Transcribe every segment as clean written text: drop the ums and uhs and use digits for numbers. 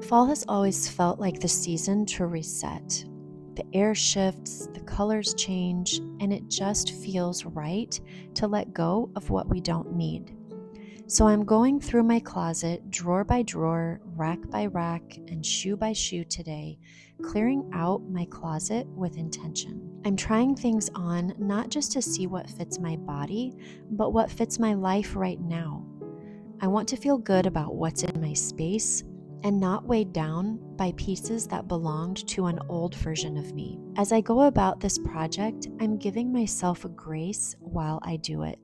Fall has always felt like the season to reset. The air shifts, the colors change, and it just feels right to let go of what we don't need. So I'm going through my closet, drawer by drawer, rack by rack, and shoe by shoe today, clearing out my closet with intention. I'm trying things on not just to see what fits my body, but what fits my life right now. I want to feel good about what's in my space and not weighed down by pieces that belonged to an old version of me. As I go about this project, I'm giving myself a grace while I do it.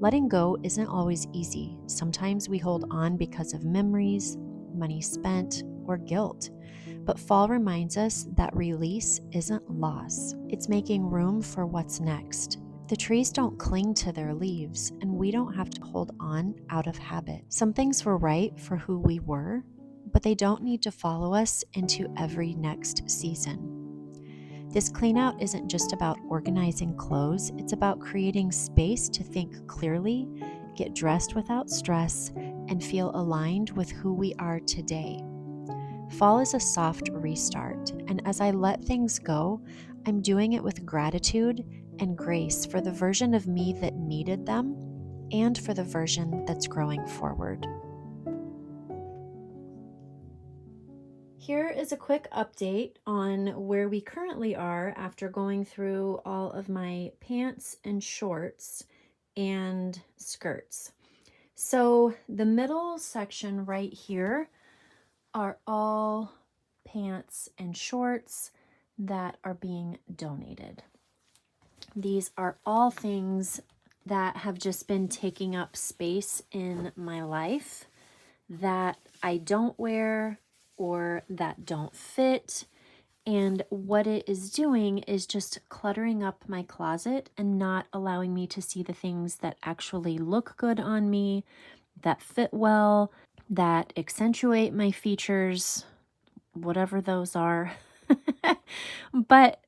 Letting go isn't always easy. Sometimes we hold on because of memories, money spent, or guilt. But fall reminds us that release isn't loss. It's making room for what's next. The trees don't cling to their leaves, and we don't have to hold on out of habit. Some things were right for who we were, but they don't need to follow us into every next season. This cleanout isn't just about organizing clothes, it's about creating space to think clearly, get dressed without stress, and feel aligned with who we are today. Fall is a soft restart, and as I let things go, I'm doing it with gratitude and grace for the version of me that needed them and for the version that's growing forward. Here is a quick update on where we currently are after going through all of my pants and shorts and skirts. So the middle section right here are all pants and shorts that are being donated. These are all things that have just been taking up space in my life that I don't wear or that don't fit. And what it is doing is just cluttering up my closet and not allowing me to see the things that actually look good on me, that fit well, that accentuate my features, whatever those are. But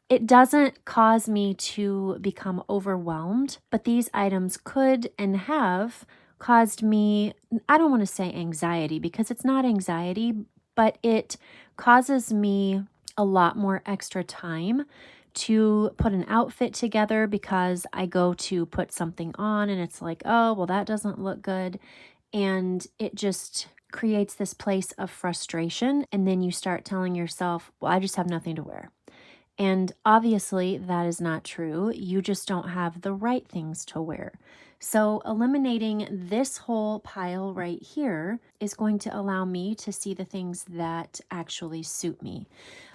it doesn't cause me to become overwhelmed, but these items could and have caused me, I don't want to say anxiety because it's not anxiety, but it causes me a lot more extra time to put an outfit together because I go to put something on and it's like, oh, well, that doesn't look good. And it just creates this place of frustration. And then you start telling yourself, well, I just have nothing to wear. And obviously, that is not true. You just don't have the right things to wear. So eliminating this whole pile right here is going to allow me to see the things that actually suit me.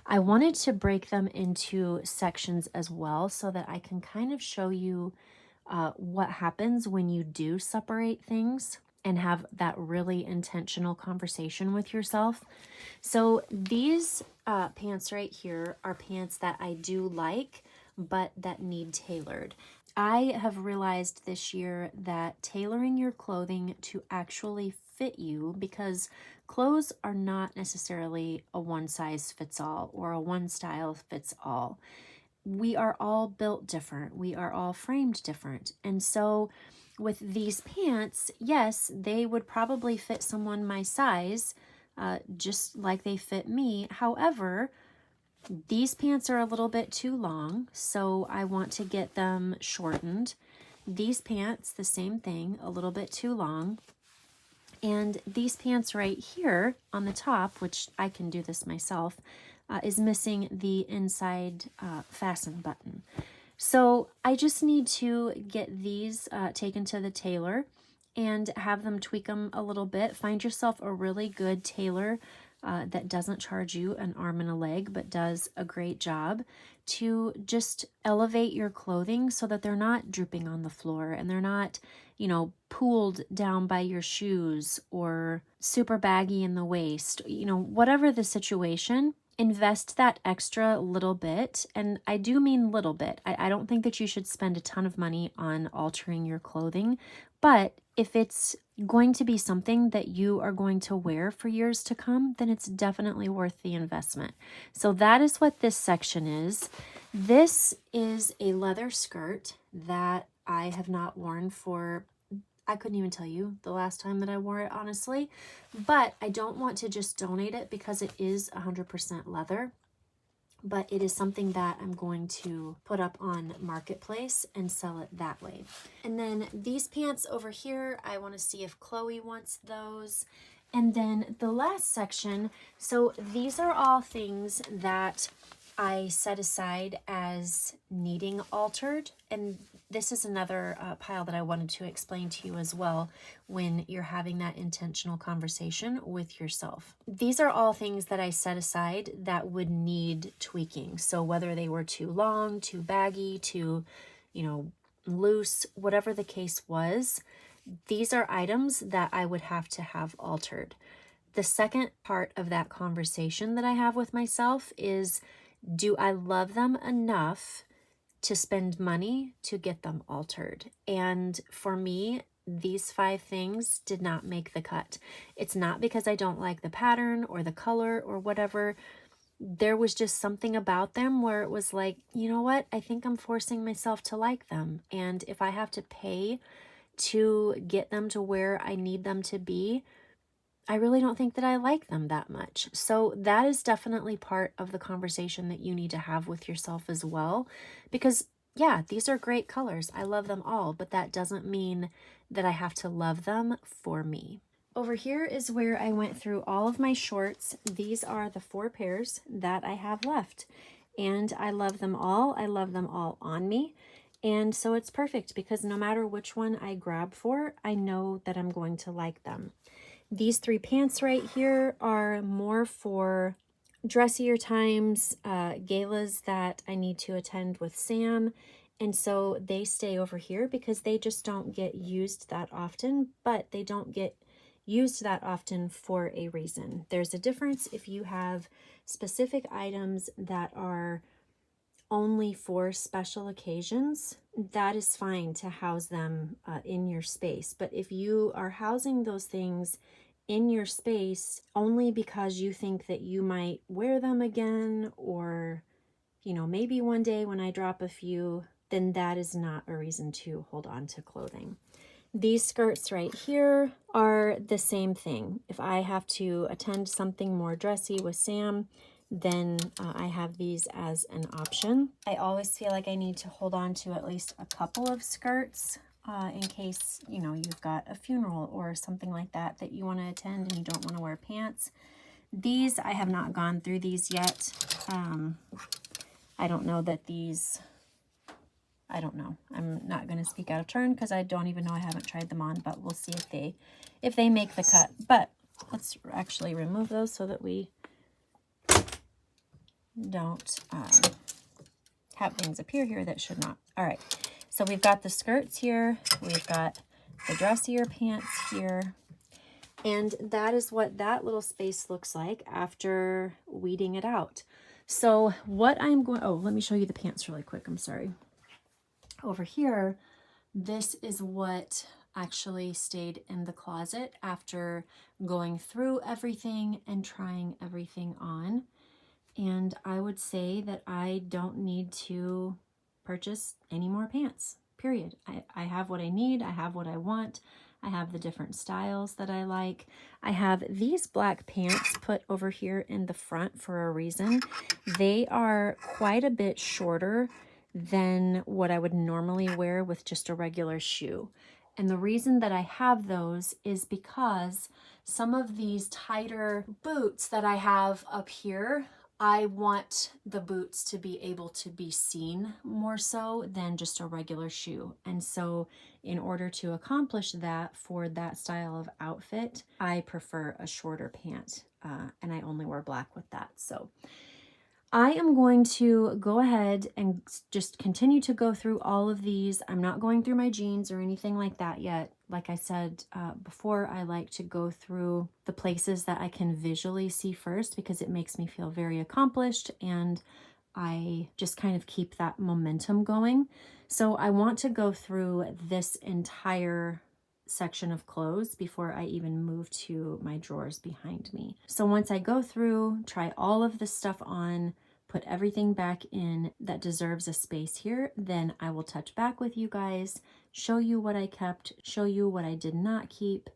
I wanted to break them into sections as well so that I can kind of show you what happens when you do separate things and have that really intentional conversation with yourself. So these pants right here are pants that I do like, but that need tailored. I have realized this year that tailoring your clothing to actually fit you, because clothes are not necessarily a one size fits all or a one style fits all. We are all built different. We are all framed different. And so with these pants, yes, they would probably fit someone my size, just like they fit me. However, these pants are a little bit too long, so I want to get them shortened. These pants, the same thing, a little bit too long. And these pants right here on the top, which I can do this myself, is missing the inside fasten button. So I just need to get these taken to the tailor and have them tweak them a little bit. Find yourself a really good tailor that doesn't charge you an arm and a leg, but does a great job to just elevate your clothing so that they're not drooping on the floor and they're not, pooled down by your shoes or super baggy in the waist, whatever the situation. Invest that extra little bit, and I do mean little bit. I don't think that you should spend a ton of money on altering your clothing, but if it's going to be something that you are going to wear for years to come, then it's definitely worth the investment. So that is what this section is. This is a leather skirt that I have not worn for I couldn't even tell you the last time that I wore it, honestly. But I don't want to just donate it because it is 100% leather. But it is something that I'm going to put up on Marketplace and sell it that way. And then these pants over here, I want to see if Chloe wants those. And then the last section, so these are all things that I set aside as needing altered. And this is another pile that I wanted to explain to you as well when you're having that intentional conversation with yourself. These are all things that I set aside that would need tweaking. So whether they were too long, too baggy, too, loose, whatever the case was, these are items that I would have to have altered. The second part of that conversation that I have with myself is, do I love them enough to spend money to get them altered? And for me, these 5 things did not make the cut. It's not because I don't like the pattern or the color or whatever. There was just something about them where it was like, you know what? I think I'm forcing myself to like them. And if I have to pay to get them to where I need them to be, I really don't think that I like them that much. So that is definitely part of the conversation that you need to have with yourself as well. Because yeah, these are great colors. I love them all, but that doesn't mean that I have to love them for me. Over here is where I went through all of my shorts. These are the 4 pairs that I have left. And I love them all. I love them all on me. And so it's perfect because no matter which one I grab for, I know that I'm going to like them. These 3 pants right here are more for dressier times, galas that I need to attend with Sam. And so they stay over here because they just don't get used that often, but they don't get used that often for a reason. There's a difference if you have specific items that are only for special occasions. That is fine to house them in your space. But if you are housing those things in your space only because you think that you might wear them again, or maybe one day when I drop a few, then that is not a reason to hold on to clothing. These skirts right here are the same thing. If I have to attend something more dressy with Sam, then I have these as an option. I always feel like I need to hold on to at least a couple of skirts in case, you've got a funeral or something like that that you want to attend and you don't want to wear pants. These, I have not gone through these yet. I don't know that these... I don't know. I'm not going to speak out of turn because I don't even know. I haven't tried them on, but we'll see if they make the cut. But let's actually remove those so that we don't have things appear here that should not. All right. So we've got the skirts here. We've got the dressier pants here. And that is what that little space looks like after weeding it out. So what I'm going... Oh, let me show you the pants really quick. I'm sorry. Over here, this is what actually stayed in the closet after going through everything and trying everything on. And I would say that I don't need to purchase any more pants, period. I have what I need. I have what I want. I have the different styles that I like. I have these black pants put over here in the front for a reason. They are quite a bit shorter than what I would normally wear with just a regular shoe. And the reason that I have those is because some of these tighter boots that I have up here, I want the boots to be able to be seen more so than just a regular shoe. And so in order to accomplish that for that style of outfit, I prefer a shorter pant, and I only wear black with that. So I am going to go ahead and just continue to go through all of these. I'm not going through my jeans or anything like that yet. Like I said before, I like to go through the places that I can visually see first because it makes me feel very accomplished and I just kind of keep that momentum going. So I want to go through this entire section of clothes before I even move to my drawers behind me. So once I go through, try all of this stuff on, put everything back in that deserves a space here, then I will touch back with you guys, show you what I kept, show you what I did not keep,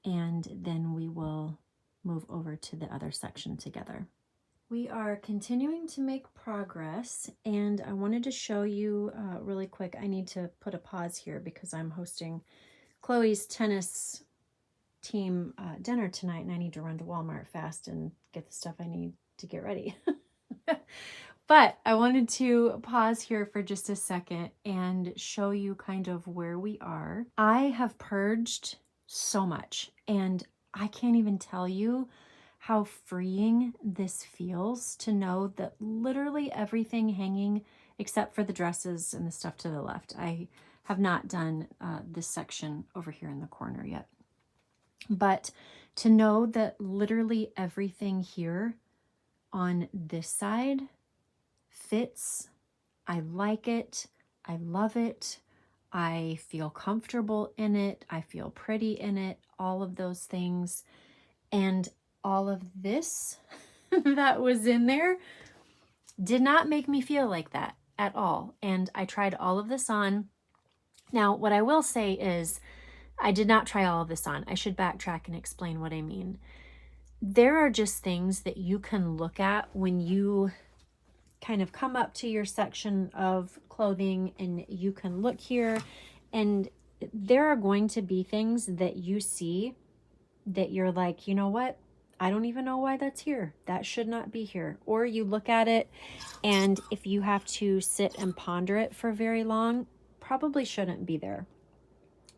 and then we will move over to the other section together. We are continuing to make progress, and I wanted to show you really quick. I need to put a pause here because I'm hosting Chloe's tennis team dinner tonight, and I need to run to Walmart fast and get the stuff I need to get ready. But I wanted to pause here for just a second and show you kind of where we are. I have purged so much, and I can't even tell you how freeing this feels to know that literally everything hanging except for the dresses and the stuff to the left. I have not done this section over here in the corner yet. But to know that literally everything here on this side fits, I like it, I love it, I feel comfortable in it, I feel pretty in it, all of those things. And all of this that was in there did not make me feel like that at all. And I tried all of this on. Now, what I will say is I did not try all of this on. I should backtrack and explain what I mean. There are just things that you can look at when you kind of come up to your section of clothing and you can look here, and there are going to be things that you see that you're like, you know what? I don't even know why that's here. That should not be here. Or you look at it, and if you have to sit and ponder it for very long, probably shouldn't be there.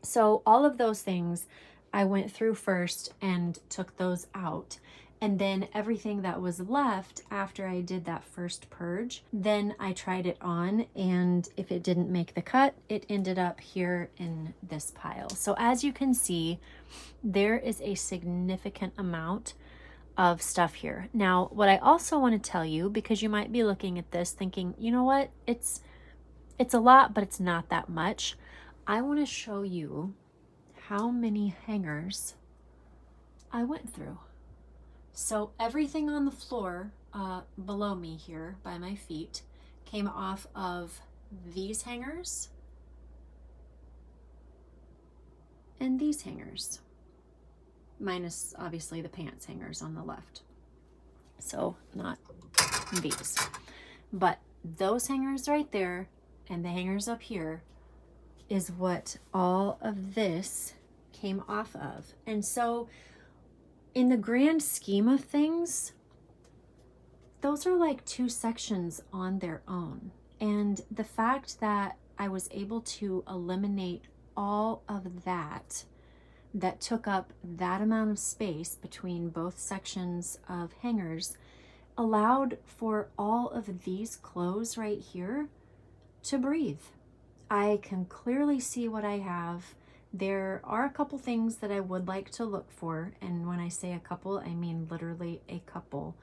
So all of those things I went through first and took those out. And then everything that was left after I did that first purge, then I tried it on, and if it didn't make the cut, it ended up here in this pile. So as you can see, there is a significant amount of stuff here. Now, what I also want to tell you, because you might be looking at this thinking, you know what, it's a lot, but it's not that much. I want to show you how many hangers I went through. So everything on the floor below me here by my feet came off of these hangers and these hangers, minus obviously the pants hangers on the left. So not these, but those hangers right there and the hangers up here is what all of this came off of. And so in the grand scheme of things, those are like two sections on their own. And the fact that I was able to eliminate all of that took up that amount of space between both sections of hangers allowed for all of these clothes right here to breathe. I can clearly see what I have. There are a couple things that I would like to look for, and when I say a couple, I mean literally a couple.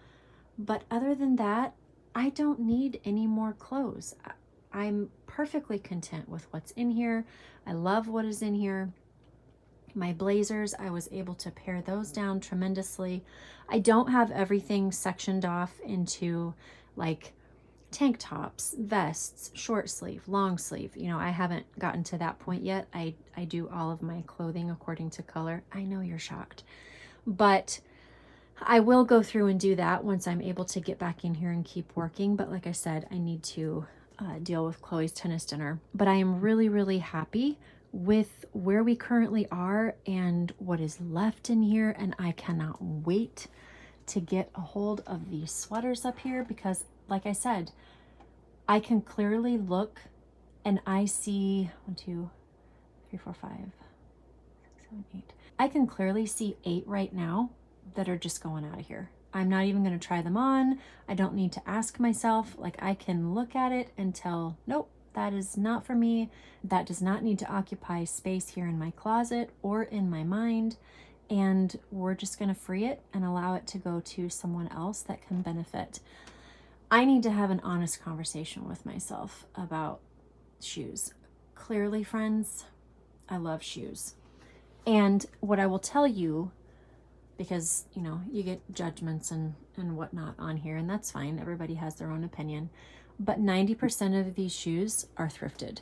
But other than that, I don't need any more clothes. I'm perfectly content with what's in here. I love what is in here. My blazers, I was able to pare those down tremendously. I don't have everything sectioned off into like tank tops, vests, short sleeve, long sleeve. You know, I haven't gotten to that point yet. I do all of my clothing according to color. I know you're shocked, but I will go through and do that once I'm able to get back in here and keep working. But like I said, I need to deal with Chloe's tennis dinner. But I am really, really happy with where we currently are and what is left in here. And I cannot wait to get a hold of these sweaters up here because, like I said, I can clearly look and I see 1, 2, 3, 4, 5, 6, 7, 8. I can clearly see 8 right now that are just going out of here. I'm not even going to try them on. I don't need to ask myself. Like, I can look at it and tell, nope, that is not for me. That does not need to occupy space here in my closet or in my mind. And we're just going to free it and allow it to go to someone else that can benefit. I need to have an honest conversation with myself about shoes. Clearly, friends, I love shoes. And what I will tell you because, you know, you get judgments and whatnot on here, and that's fine. Everybody has their own opinion. But 90% of these shoes are thrifted.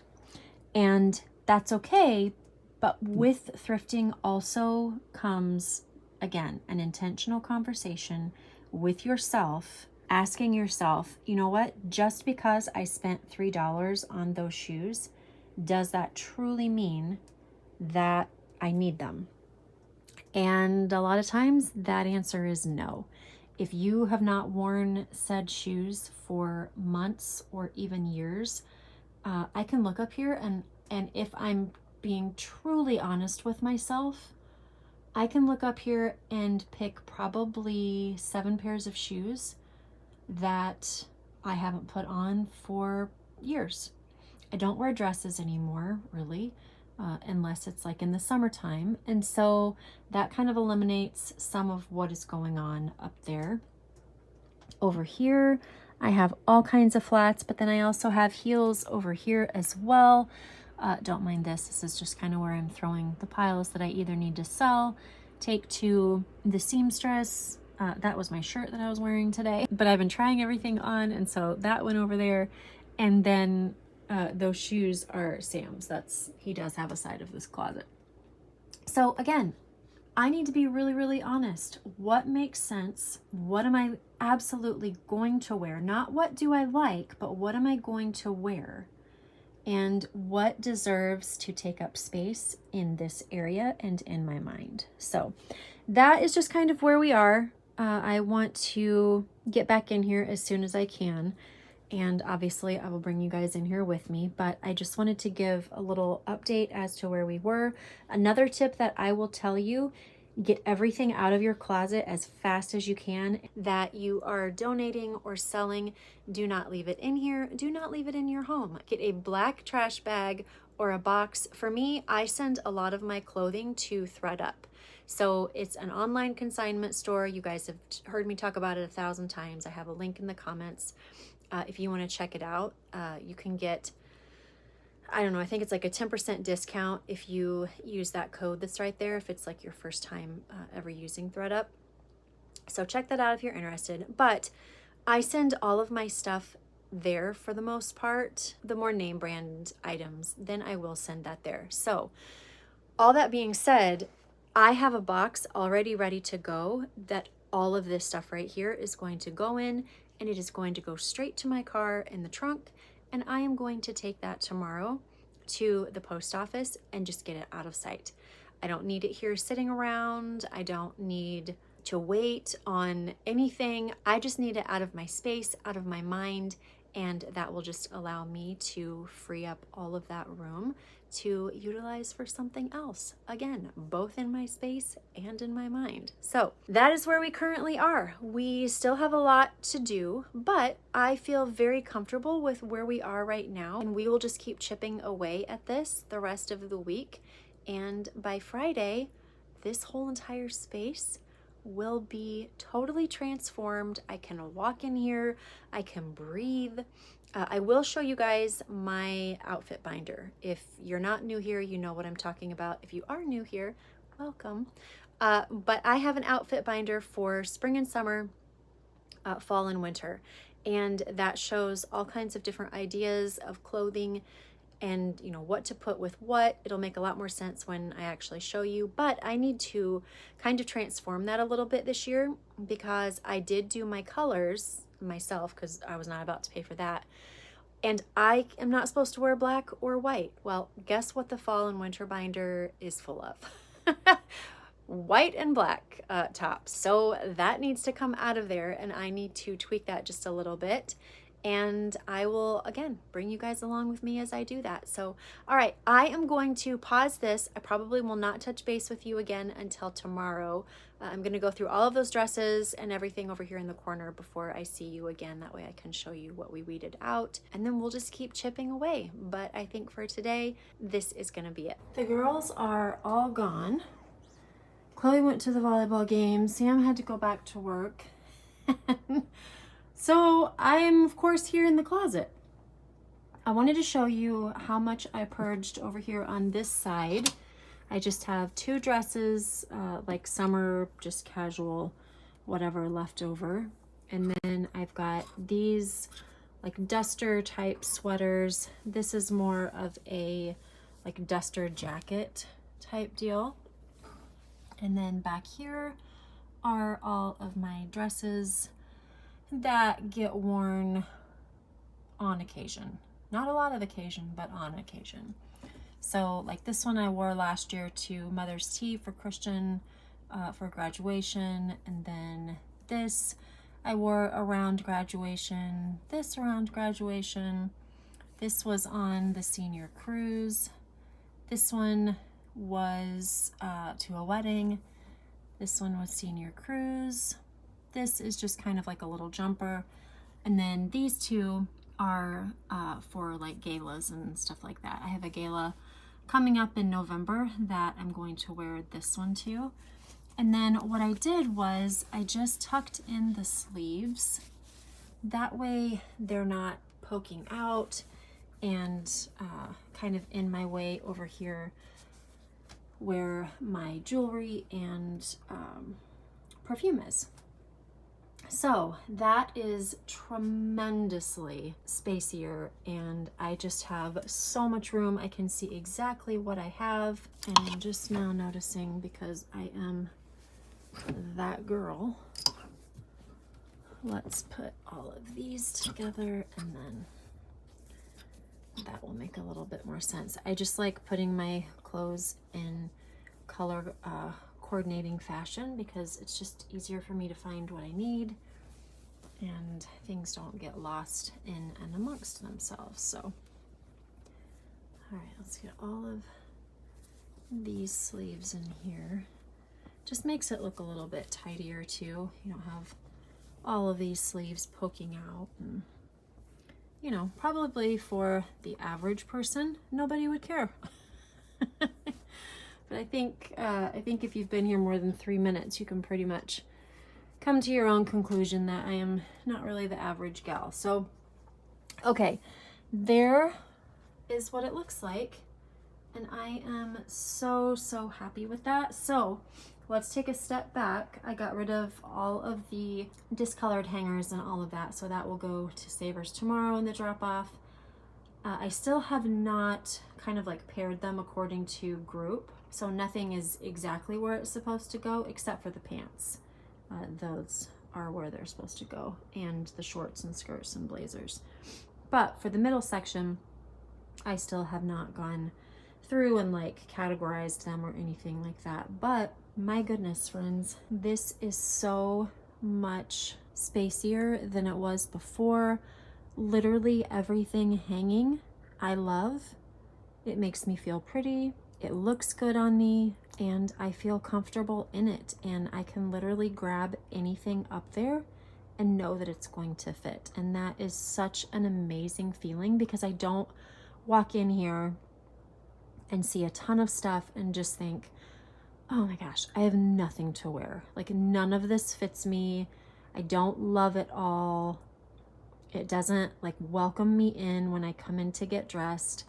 And that's okay. But with thrifting also comes, again, an intentional conversation with yourself, asking yourself, you know what, just because I spent $3 on those shoes, does that truly mean that I need them? And a lot of times that answer is no. If you have not worn said shoes for months or even years, I can look up here and if I'm being truly honest with myself, I can look up here and pick probably 7 pairs of shoes that I haven't put on for years. I don't wear dresses anymore, really, unless it's like in the summertime. And so that kind of eliminates some of what is going on up there. Over here, I have all kinds of flats, but then I also have heels over here as well. Don't mind this. This is just kind of where I'm throwing the piles that I either need to sell, take to the seamstress. That was my shirt that I was wearing today, but I've been trying everything on, and so that went over there. And then those shoes are Sam's. He does have a side of this closet. So again, I need to be really, really honest. What makes sense? What am I absolutely going to wear? Not what do I like, but what am I going to wear? And what deserves to take up space in this area and in my mind? So that is just kind of where we are. I want to get back in here as soon as I can. And obviously I will bring you guys in here with me, but I just wanted to give a little update as to where we were. Another tip that I will tell you, get everything out of your closet as fast as you can that you are donating or selling. Do not leave it in here. Do not leave it in your home. Get a black trash bag or a box. For me, I send a lot of my clothing to ThredUp. So it's an online consignment store. You guys have heard me talk about it 1,000 times. I have a link in the comments. If you want to check it out, you can get, I don't know, I think it's like a 10% discount if you use that code that's right there, if it's like your first time ever using ThredUp. So check that out if you're interested. But I send all of my stuff there for the most part. The more name brand items, then I will send that there. So all that being said, I have a box already ready to go that all of this stuff right here is going to go in, and it is going to go straight to my car in the trunk. And I am going to take that tomorrow to the post office and just get it out of sight. I don't need it here sitting around. I don't need to wait on anything. I just need it out of my space, out of my mind, and that will just allow me to free up all of that room to utilize for something else. Again, both in my space and in my mind. So that is where we currently are. We still have a lot to do, but I feel very comfortable with where we are right now, and we will just keep chipping away at this the rest of the week. And by Friday, this whole entire space will be totally transformed. I can walk in here, I can breathe. I will show you guys my outfit binder. If you're not new here, you know what I'm talking about. If you are new here, welcome. But I have an outfit binder for spring and summer, fall and winter. And that shows all kinds of different ideas of clothing and what to put with what. It'll make a lot more sense when I actually show you, but I need to kind of transform that a little bit this year because I did do my colors myself because I was not about to pay for that. And I am not supposed to wear black or white. Well, guess what the fall and winter binder is full of? White and black tops. So that needs to come out of there, and I need to tweak that just a little bit. And I will, again, bring you guys along with me as I do that. So, all right, I am going to pause this. I probably will not touch base with you again until tomorrow. I'm going to go through all of those dresses and everything over here in the corner before I see you again. That way I can show you what we weeded out, and then we'll just keep chipping away. But I think for today, this is going to be it. The girls are all gone. Chloe went to the volleyball game. Sam had to go back to work. So I am, of course, here in the closet. I wanted to show you how much I purged over here on this side. I just have 2 dresses, like summer, just casual, whatever left over. And then I've got these like duster type sweaters. This is more of a like duster jacket type deal. And then back here are all of my dresses that get worn on occasion. Not a lot of occasion, but on occasion. So like this one I wore last year to Mother's Tea for Christian, for graduation. And then this I wore around graduation, this around graduation. This was on the senior cruise. This one was to a wedding. This one was senior cruise. This is just kind of like a little jumper. And then these two are for like galas and stuff like that. I have a gala coming up in November that I'm going to wear this one to. And then what I did was I just tucked in the sleeves. That way they're not poking out and kind of in my way over here where my jewelry and perfume is. So that is tremendously spacier, and I just have so much room. I can see exactly what I have, and I'm just now noticing, because I am that girl. Let's put all of these together, and then that will make a little bit more sense. I just like putting my clothes in color coordinating fashion because it's just easier for me to find what I need and things don't get lost in and amongst themselves. So, all right, let's get all of these sleeves in here. Just makes it look a little bit tidier too. You don't have all of these sleeves poking out, and you know, probably for the average person, nobody would care. But I think if you've been here more than 3 minutes, you can pretty much come to your own conclusion that I am not really the average gal. So, okay, there is what it looks like. And I am so, so happy with that. So let's take a step back. I got rid of all of the discolored hangers and all of that. So that will go to Savers tomorrow in the drop off. I still have not kind of like paired them according to group. So nothing is exactly where it's supposed to go except for the pants. Those are where they're supposed to go, and the shorts and skirts and blazers. But for the middle section, I still have not gone through and like categorized them or anything like that. But my goodness, friends, this is so much spacier than it was before. Literally everything hanging, I love. It makes me feel pretty. It looks good on me, and I feel comfortable in it, and I can literally grab anything up there and know that it's going to fit. And that is such an amazing feeling, because I don't walk in here and see a ton of stuff and just think, oh my gosh, I have nothing to wear. Like, none of this fits me. I don't love it all. It doesn't like welcome me in when I come in to get dressed.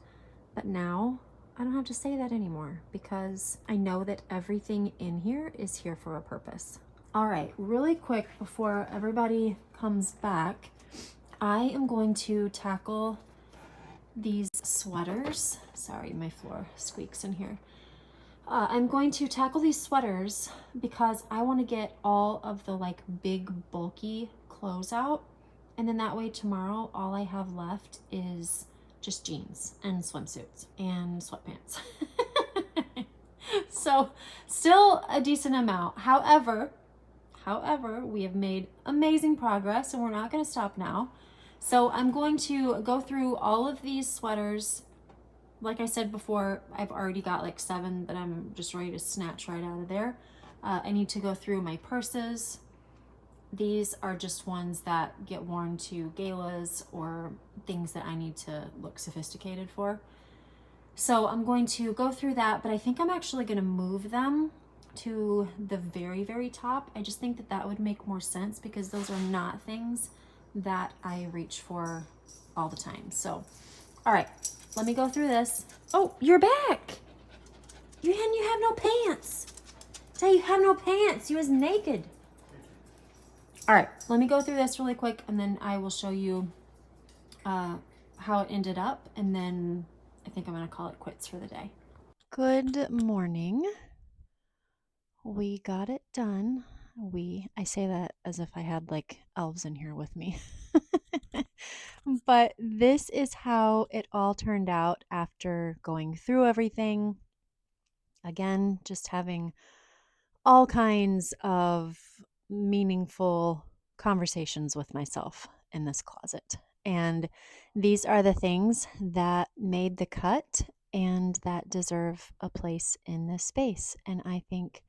But now I don't have to say that anymore, because I know that everything in here is here for a purpose. All right, really quick before everybody comes back, I am going to tackle these sweaters. Sorry, my floor squeaks in here. I'm going to tackle these sweaters because I want to get all of the like big bulky clothes out. And then that way tomorrow, all I have left is just jeans and swimsuits and sweatpants. So still a decent amount. However, we have made amazing progress, and we're not going to stop now. So I'm going to go through all of these sweaters. Like I said before, I've already got like 7 that I'm just ready to snatch right out of there. I need to go through my purses. These are just ones that get worn to galas or things that I need to look sophisticated for. So I'm going to go through that, but I think I'm actually going to move them to the very, very top. I just think that that would make more sense, because those are not things that I reach for all the time. So, all right, let me go through this. Oh, you're back. You have no pants. Tell you have no pants. You was naked. All right, let me go through this really quick, and then I will show you how it ended up, and then I think I'm gonna call it quits for the day. Good morning. We got it done. I say that as if I had like elves in here with me. But this is how it all turned out after going through everything. Again, just having all kinds of meaningful conversations with myself in this closet. And these are the things that made the cut and that deserve a place in this space. And I think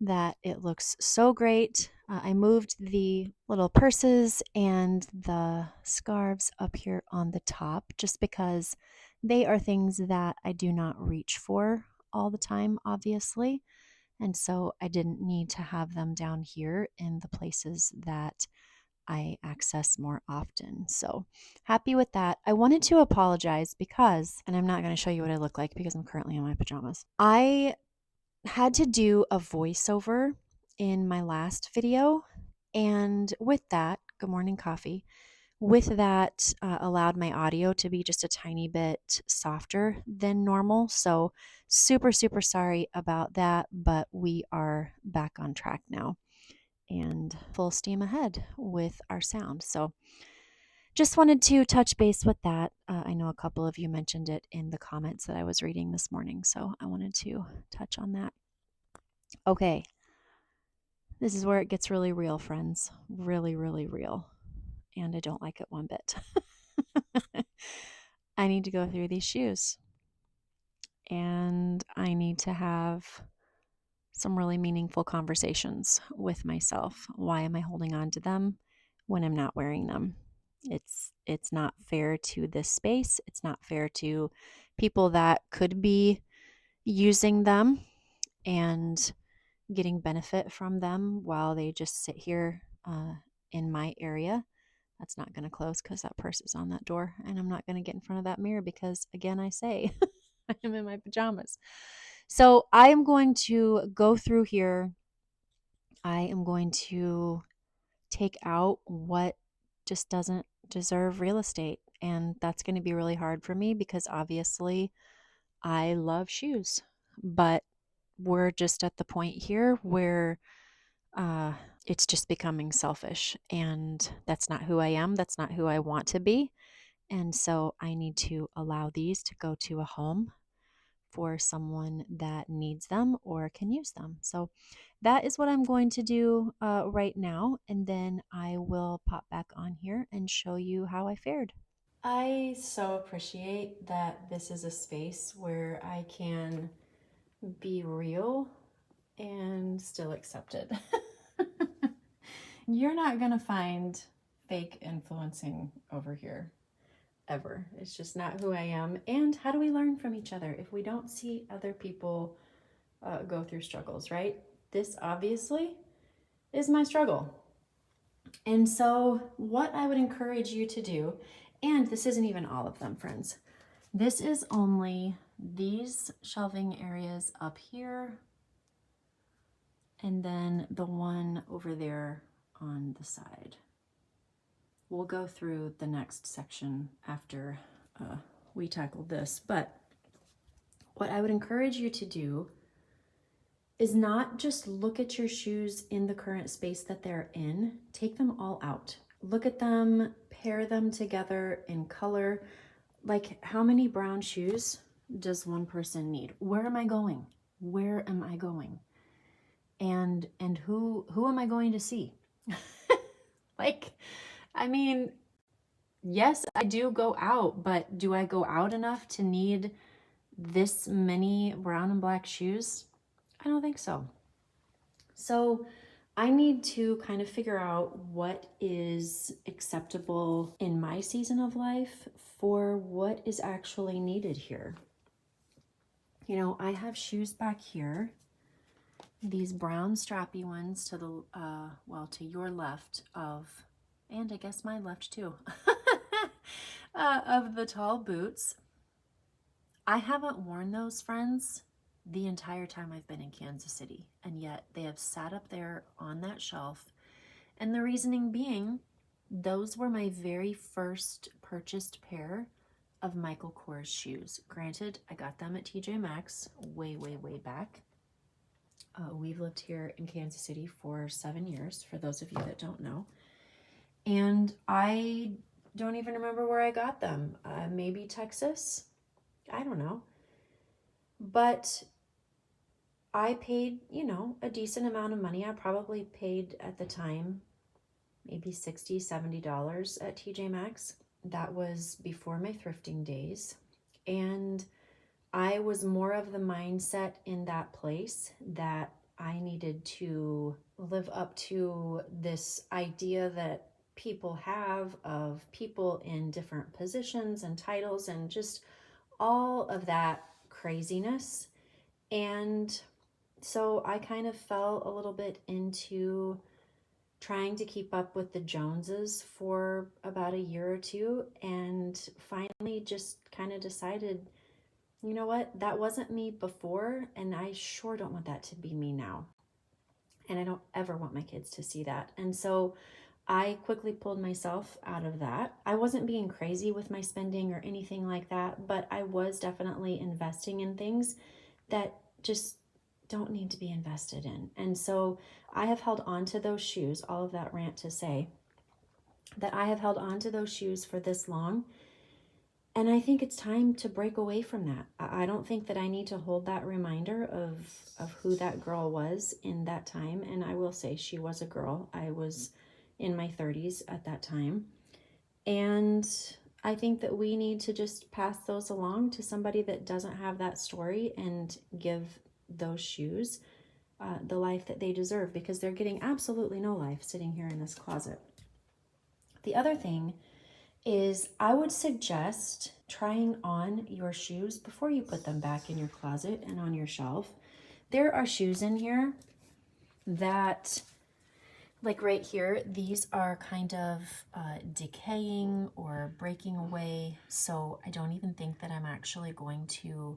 that it looks so great. I moved the little purses and the scarves up here on the top just because they are things that I do not reach for all the time, obviously. And so I didn't need to have them down here in the places that I access more often. So happy with that. I wanted to apologize because, and I'm not going to show you what I look like because I'm currently in my pajamas. I had to do a voiceover in my last video. And with that, good morning, coffee. With that, allowed my audio to be just a tiny bit softer than normal. So, super, super sorry about that, but we are back on track now and full steam ahead with our sound. So, just wanted to touch base with that. I know a couple of you mentioned it in the comments that I was reading this morning, so I wanted to touch on that. Okay, this is where it gets really real, friends. Really, really real. And I don't like it one bit. I need to go through these shoes. And I need to have some really meaningful conversations with myself. Why am I holding on to them when I'm not wearing them? It's not fair to this space. It's not fair to people that could be using them and getting benefit from them while they just sit here in my area. That's not going to close because that purse is on that door, and I'm not going to get in front of that mirror because, again, I say I am in my pajamas. So I am going to go through here. I am going to take out what just doesn't deserve real estate. And that's going to be really hard for me because obviously I love shoes. But we're just at the point here where uh, it's just becoming selfish. And that's not who I am. That's not who I want to be. And so I need to allow these to go to a home for someone that needs them or can use them. So that is what I'm going to do right now. And then I will pop back on here and show you how I fared. I so appreciate that this is a space where I can be real and still accepted. You're not going to find fake influencing over here ever. It's just not who I am. And how do we learn from each other if we don't see other people go through struggles, right? This obviously is my struggle. And so, what I would encourage you to do, and this isn't even all of them, friends, this is only these shelving areas up here, and then the one over there on the side. We'll go through the next section after we tackle this, but what I would encourage you to do is not just look at your shoes in the current space that they're in, take them all out. Look at them, pair them together in color. Like, how many brown shoes does one person need? Where am I going? Where am I going? And who am I going to see? Like, I mean, yes, I do go out, but do I go out enough to need this many brown and black shoes? I don't think so. So I need to kind of figure out what is acceptable in my season of life for what is actually needed here. You know, I have shoes back here, these brown strappy ones to the, to your left of, and I guess my left too, of the tall boots. I haven't worn those, friends, the entire time I've been in Kansas City, and yet they have sat up there on that shelf. And the reasoning being, those were my very first purchased pair of Michael Kors shoes. Granted, I got them at TJ Maxx way, way, way back. We've lived here in Kansas City for 7 years, for those of you that don't know. And I don't even remember where I got them. Maybe Texas? I don't know. But I paid, a decent amount of money. I probably paid at the time maybe $60, $70 at TJ Maxx. That was before my thrifting days. And I was more of the mindset in that place that I needed to live up to this idea that people have of people in different positions and titles and just all of that craziness. And so I kind of fell a little bit into trying to keep up with the Joneses for about a year or two, and finally just kind of decided, you know what, that wasn't me before, and I sure don't want that to be me now. And I don't ever want my kids to see that. And so I quickly pulled myself out of that. I wasn't being crazy with my spending or anything like that, but I was definitely investing in things that just don't need to be invested in. And so I have held on to those shoes, all of that rant to say that I have held on to those shoes for this long. And I think it's time to break away from that. I don't think that I need to hold that reminder of who that girl was in that time. And I will say she was a girl. I was in my 30s at that time. And I think that we need to just pass those along to somebody that doesn't have that story and give those shoes the life that they deserve, because they're getting absolutely no life sitting here in this closet. The other thing is I would suggest trying on your shoes before you put them back in your closet and on your shelf. There are shoes in here that, like right here, these are kind of decaying or breaking away. So I don't even think that I'm actually going to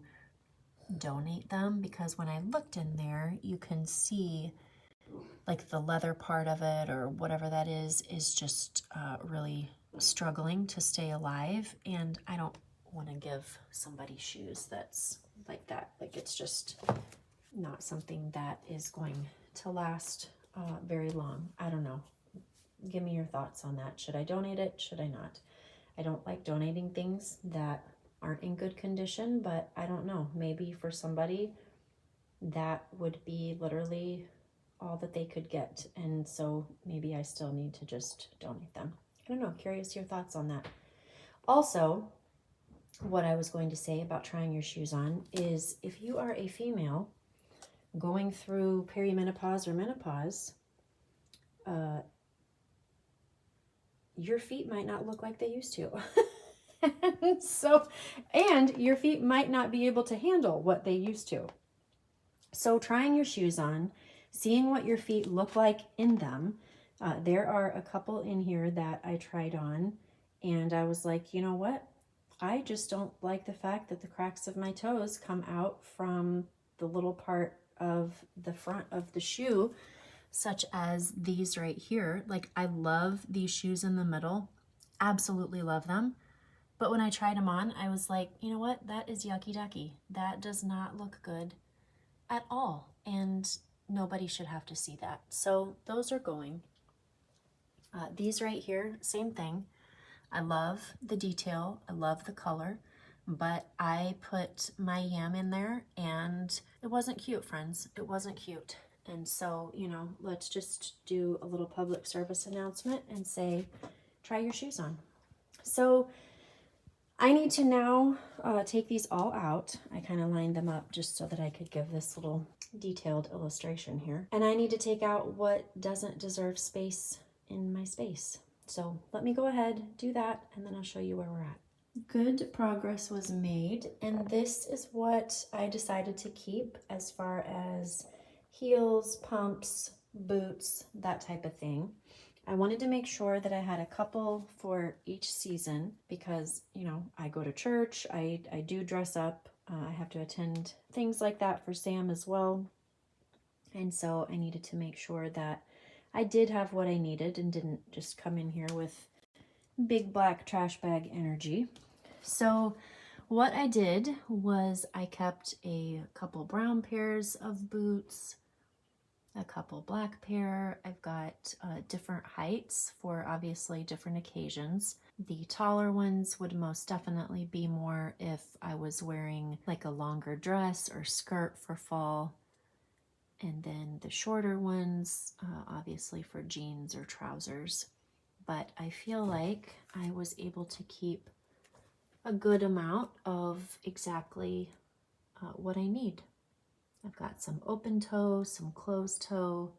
donate them, because when I looked in there, you can see like the leather part of it or whatever that is just really struggling to stay alive. And I don't want to give somebody shoes that's like that. Like, it's just not something that is going to last very long. I don't know. Give me your thoughts on that. Should I donate it? Should I not? I don't like donating things that aren't in good condition, but I don't know. Maybe for somebody that would be literally all that they could get. And so maybe I still need to just donate them. I don't know. Curious your thoughts on that. Also, what I was going to say about trying your shoes on is if you are a female going through perimenopause or menopause, your feet might not look like they used to. And your feet might not be able to handle what they used to. So trying your shoes on, seeing what your feet look like in them. There are a couple in here that I tried on, and I was like, you know what? I just don't like the fact that the cracks of my toes come out from the little part of the front of the shoe, such as these right here. Like, I love these shoes in the middle. Absolutely love them. But when I tried them on, I was like, you know what? That is yucky ducky. That does not look good at all. And nobody should have to see that. So those are going. These right here, same thing. I love the detail. I love the color. But I put my yam in there and it wasn't cute, friends. It wasn't cute. And so, let's just do a little public service announcement and say, try your shoes on. So I need to now take these all out. I kind of lined them up just so that I could give this little detailed illustration here. And I need to take out what doesn't deserve space in my space. So let me go ahead, do that, and then I'll show you where we're at. Good progress was made, and this is what I decided to keep as far as heels, pumps, boots, that type of thing. I wanted to make sure that I had a couple for each season because, I go to church, I do dress up I have to attend things like that for Sam as well. And so I needed to make sure that I did have what I needed and didn't just come in here with big black trash bag energy. So what I did was I kept a couple brown pairs of boots, a couple black pair. I've got different heights for obviously different occasions. The taller ones would most definitely be more if I was wearing like a longer dress or skirt for fall. And then the shorter ones, obviously for jeans or trousers. But I feel like I was able to keep a good amount of exactly what I need. I've got some open toe, some closed toe.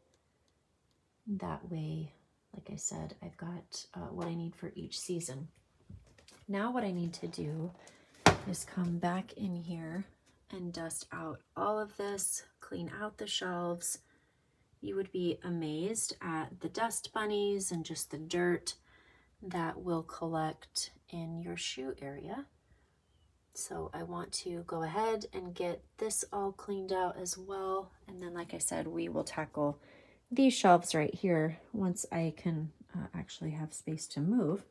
That way, like I said, I've got what I need for each season. Now what I need to do is come back in here and dust out all of this, clean out the shelves. You would be amazed at the dust bunnies and just the dirt that will collect in your shoe area. So I want to go ahead and get this all cleaned out as well. And then, like I said, we will tackle these shelves right here once I can actually have space to move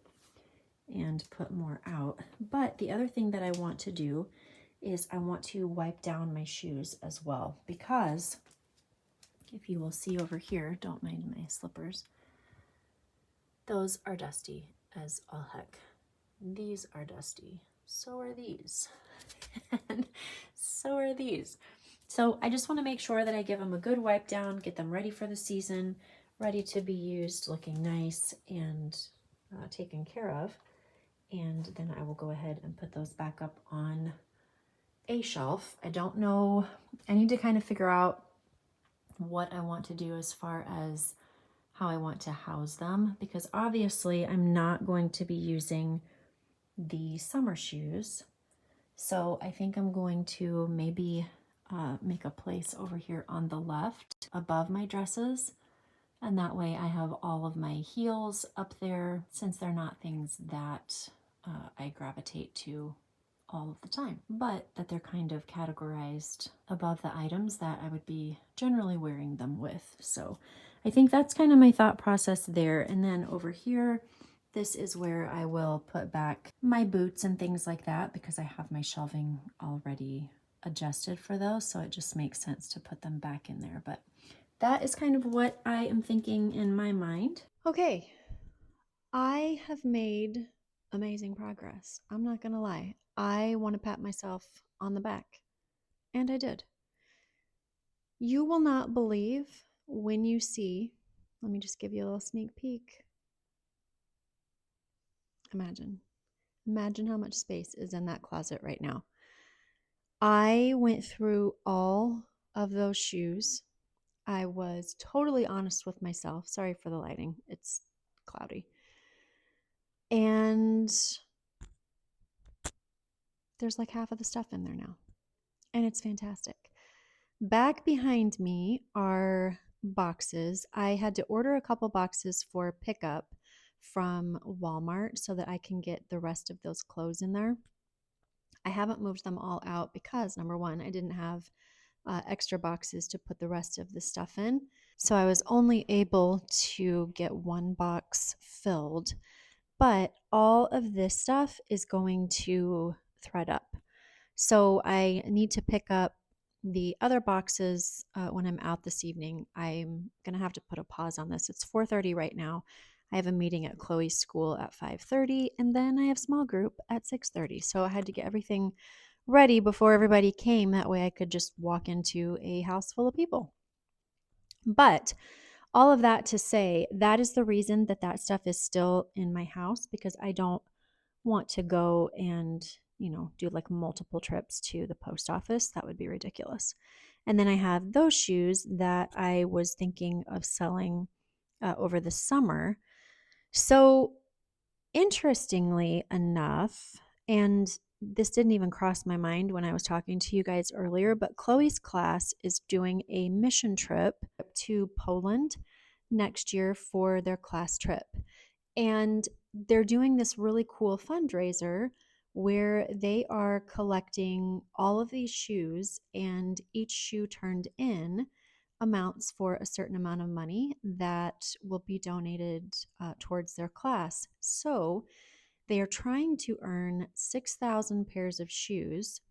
and put more out. But the other thing that I want to do is I want to wipe down my shoes as well, because if you will see over here, don't mind my slippers, those are dusty as all heck. These are dusty. So are these. And so are these. So I just want to make sure that I give them a good wipe down, get them ready for the season, ready to be used, looking nice and taken care of. And then I will go ahead and put those back up on a shelf. I don't know. I need to kind of figure out what I want to do as far as how I want to house them, because obviously I'm not going to be using the summer shoes. So I think I'm going to maybe make a place over here on the left above my dresses. And that way I have all of my heels up there, since they're not things that I gravitate to all of the time, but that they're kind of categorized above the items that I would be generally wearing them with. So I think that's kind of my thought process there. And then over here, this is where I will put back my boots and things like that, because I have my shelving already adjusted for those. So it just makes sense to put them back in there. But that is kind of what I am thinking in my mind. Okay, I have made amazing progress. I'm not going to lie. I want to pat myself on the back. And I did. You will not believe when you see, let me just give you a little sneak peek. Imagine how much space is in that closet right now. I went through all of those shoes. I was totally honest with myself. Sorry for the lighting. It's cloudy. And there's like half of the stuff in there now. And it's fantastic. Back behind me are boxes. I had to order a couple boxes for pickup from Walmart so that I can get the rest of those clothes in there. I haven't moved them all out because, number one, I didn't have extra boxes to put the rest of the stuff in. So I was only able to get one box filled. But all of this stuff is going to thread up. So I need to pick up the other boxes when I'm out this evening. I'm going to have to put a pause on this. It's 4:30 right now. I have a meeting at Chloe's school at 5:30, and then I have small group at 6:30. So I had to get everything ready before everybody came. That way I could just walk into a house full of people. But all of that to say, that is the reason that that stuff is still in my house, because I don't want to go and, do like multiple trips to the post office. That would be ridiculous. And then I have those shoes that I was thinking of selling over the summer. So interestingly enough, and this didn't even cross my mind when I was talking to you guys earlier, but Chloe's class is doing a mission trip to Poland next year for their class trip. And they're doing this really cool fundraiser where they are collecting all of these shoes, and each shoe turned in amounts for a certain amount of money that will be donated towards their class. So they are trying to earn 6,000 pairs of shoes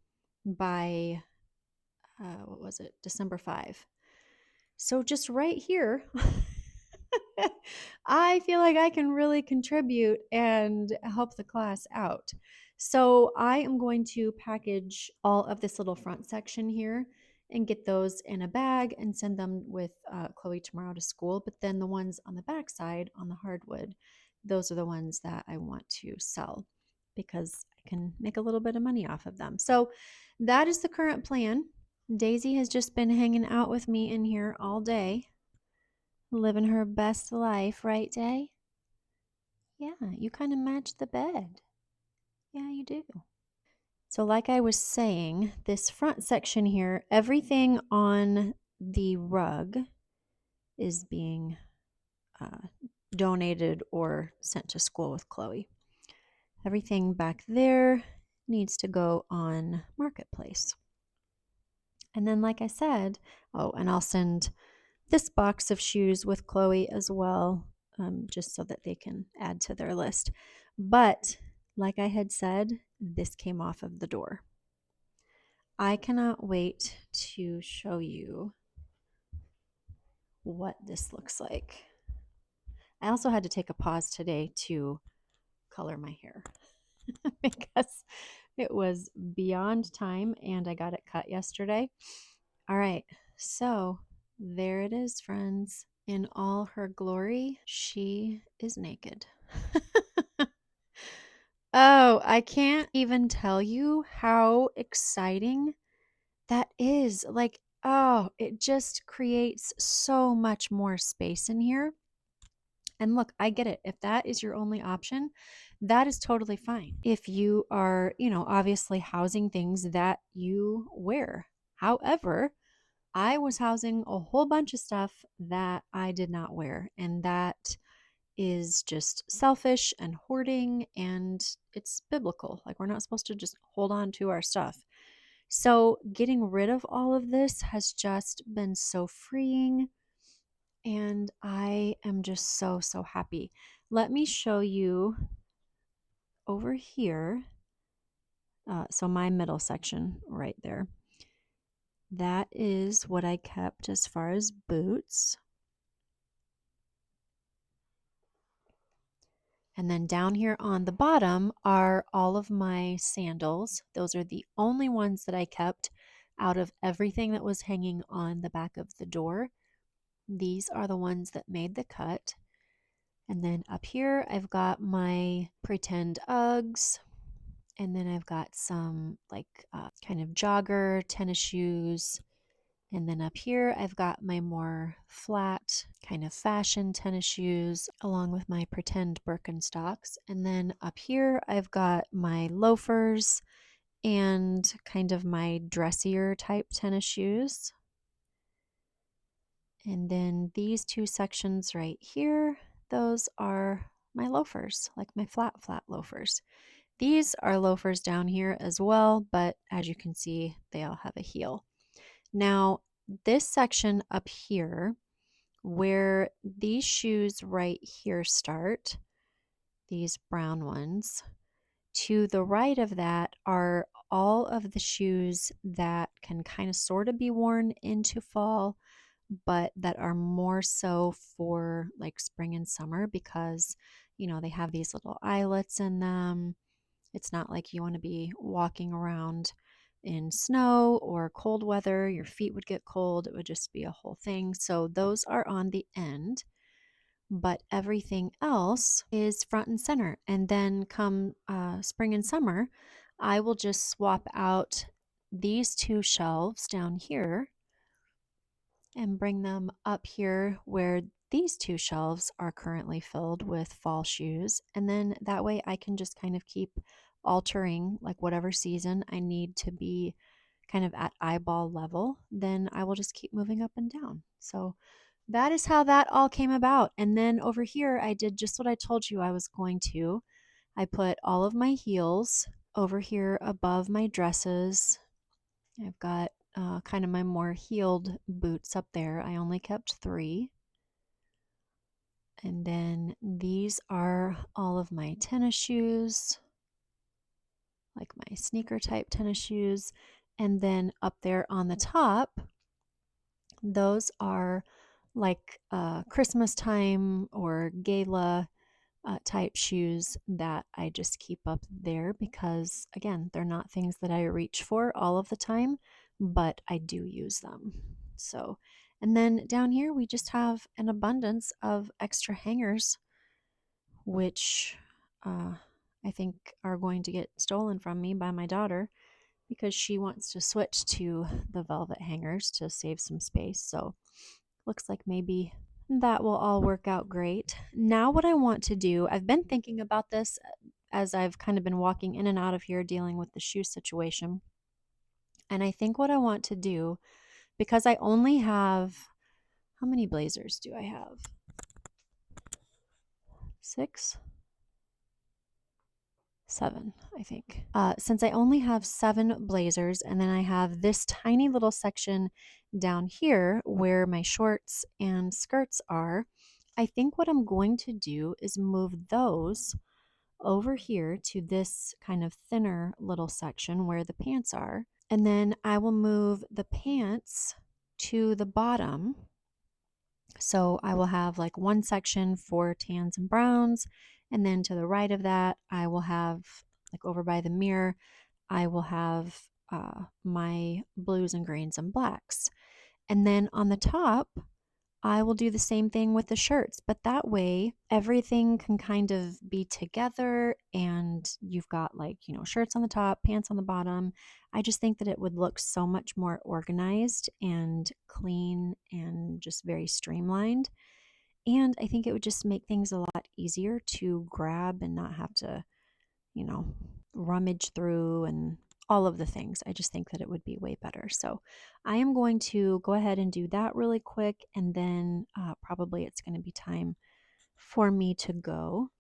by, what was it, December 5. So just right here, I feel like I can really contribute and help the class out. So I am going to package all of this little front section here and get those in a bag and send them with Chloe tomorrow to school. But then the ones on the back side on the hardwood, those are the ones that I want to sell because I can make a little bit of money off of them. So that is the current plan. Daisy has just been hanging out with me in here all day, living her best life, right, Day? Yeah, you kind of match the bed. Yeah, you do. So, like I was saying, this front section here, everything on the rug is being uh, donated or sent to school with Chloe. Everything back there needs to go on Marketplace. And then, like I said, oh, and I'll send this box of shoes with Chloe as well, just so that they can add to their list. But like I had said, this came off of the door. I cannot wait to show you what this looks like. I also had to take a pause today to color my hair because it was beyond time and I got it cut yesterday. All right, so there it is, friends. In all her glory, she is naked. Oh, I can't even tell you how exciting that is. Like, oh, it just creates so much more space in here. And look, I get it. If that is your only option, that is totally fine. If you are, obviously housing things that you wear. However, I was housing a whole bunch of stuff that I did not wear. And that is just selfish and hoarding, and it's biblical. Like, we're not supposed to just hold on to our stuff. So, getting rid of all of this has just been so freeing. And I am just so, so happy. Let me show you over here. So, my middle section right there. That is what I kept as far as boots. And then down here on the bottom are all of my sandals. Those are the only ones that I kept out of everything that was hanging on the back of the door. These are the ones that made the cut. And then up here, I've got my pretend Uggs. And then I've got some kind of jogger tennis shoes. And then up here, I've got my more flat kind of fashion tennis shoes along with my pretend Birkenstocks. And then up here, I've got my loafers and kind of my dressier type tennis shoes. And then these two sections right here, those are my loafers, like my flat loafers. These are loafers down here as well, but as you can see, they all have a heel. Now, this section up here, where these shoes right here start, these brown ones, to the right of that are all of the shoes that can kind of sort of be worn into fall, but that are more so for like spring and summer because, they have these little eyelets in them. It's not like you want to be walking around in snow or cold weather. Your feet would get cold. It would just be a whole thing. So those are on the end, but everything else is front and center. And then come spring and summer, I will just swap out these two shelves down here and bring them up here where these two shelves are currently filled with fall shoes. And then that way I can just kind of keep altering like whatever season I need to be kind of at eyeball level, then I will just keep moving up and down. So that is how that all came about. And then over here, I did just what I told you I was going to. I put all of my heels Over here above my dresses, I've got kind of my more heeled boots up there. I only kept 3. And then these are all of my tennis shoes, like my sneaker type tennis shoes. And then up there on the top, those are like Christmas time or gala type shoes that I just keep up there because, again, they're not things that I reach for all of the time, but I do use them. So, and then down here, we just have an abundance of extra hangers, which uh, I think are going to get stolen from me by my daughter because she wants to switch to the velvet hangers to save some space. So, looks like maybe that will all work out great. Now, what I want to do, I've been thinking about this as I've kind of been walking in and out of here dealing with the shoe situation. And I think what I want to do, because I only have, how many blazers do I have? 6? 7, I think. Since I only have 7 blazers, and then I have this tiny little section down here where my shorts and skirts are, I think what I'm going to do is move those over here to this kind of thinner little section where the pants are. And then I will move the pants to the bottom. So I will have like one section for tans and browns. And then to the right of that, I will have, like over by the mirror, I will have my blues and greens and blacks. And then on the top, I will do the same thing with the shirts, but that way everything can kind of be together and you've got, like, shirts on the top, pants on the bottom. I just think that it would look so much more organized and clean and just very streamlined. And I think it would just make things a lot easier to grab and not have to, you know, rummage through and all of the things. I just think that it would be way better. So I am going to go ahead and do that really quick. And then probably it's going to be time for me to go.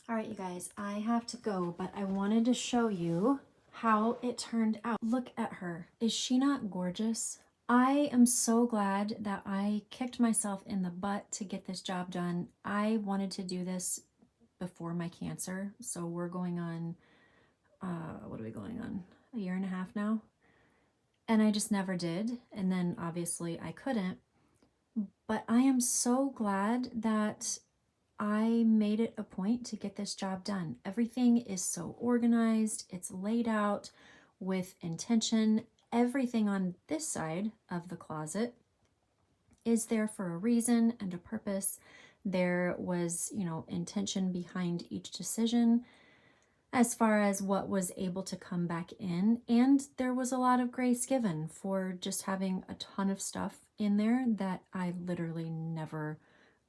All right, you guys, I have to go, but I wanted to show you how it turned out. Look at her. Is she not gorgeous? I am so glad that I kicked myself in the butt to get this job done. I wanted to do this before my cancer. So we're going on, what are we going on? A year and a half now? And I just never did. And then obviously I couldn't. But I am so glad that I made it a point to get this job done. Everything is so organized, it's laid out with intention. Everything on this side of the closet is there for a reason and a purpose. There was, intention behind each decision as far as what was able to come back in. And there was a lot of grace given for just having a ton of stuff in there that I literally never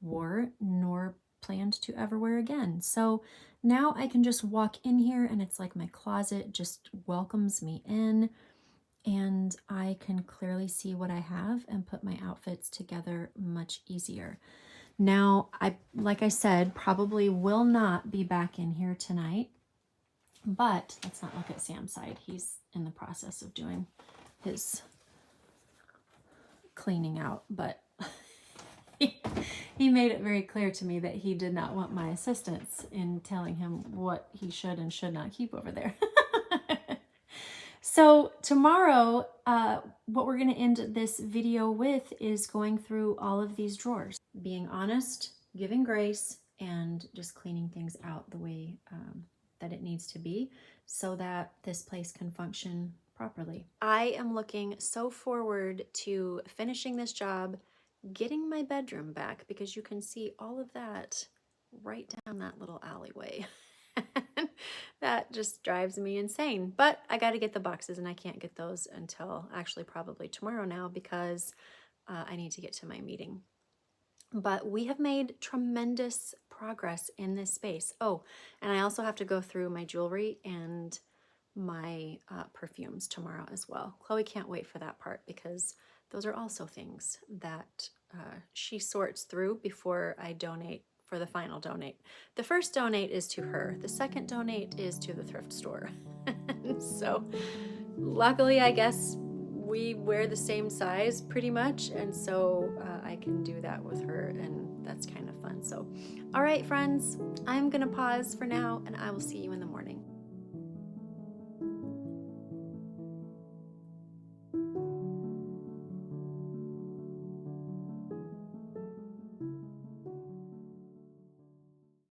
wore nor planned to ever wear again. So now I can just walk in here and it's like my closet just welcomes me in and I can clearly see what I have and put my outfits together much easier. Now, like I said, probably will not be back in here tonight. But let's not look at Sam's side. He's in the process of doing his cleaning out, but he made it very clear to me that he did not want my assistance in telling him what he should and should not keep over there. So tomorrow, what we're going to end this video with is going through all of these drawers, being honest, giving grace, and just cleaning things out the way that it needs to be so that this place can function properly. I am looking so forward to finishing this job, getting my bedroom back, because you can see all of that right down that little alleyway. That just drives me insane. But I got to get the boxes and I can't get those until actually probably tomorrow now because I need to get to my meeting. But we have made tremendous progress in this space. Oh, and I also have to go through my jewelry and my perfumes tomorrow as well. Chloe can't wait for that part because those are also things that she sorts through before I donate for the final donate. The first donate is to her. The second donate is to the thrift store. So luckily, I guess we wear the same size pretty much, and so I can do that with her, and that's kind of fun. So, all right, friends, I'm gonna pause for now, and I will see you in the morning.